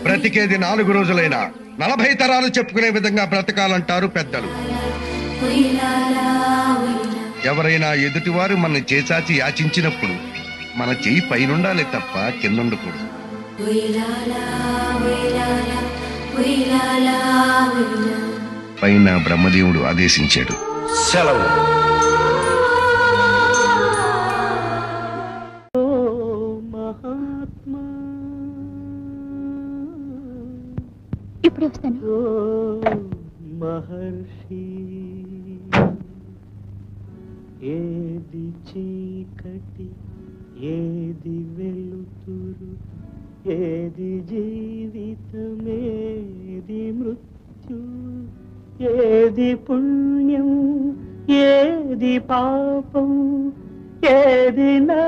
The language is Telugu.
బ్రతికేది 4 రోజులైనా 40 తరాలు చెప్పుకునే విధంగా బ్రతకాలంటారు పెద్దలు. ఎవరైనా ఎదుటివారు మన చేచాచి యాచించినప్పుడు మన చెయ్యి పైనుండాలి తప్ప కిందుండకూడదు. పైన బ్రహ్మదేవుడు ఆదేశించాడు. సెలవు. ఇప్పుడు వస్తాను. మహర్షి ఏది చీకటి ఏది వెలుతురు ఏది జీవితమేది మృత్యు ఏది పుణ్యం ఏది పాపం ఏది నా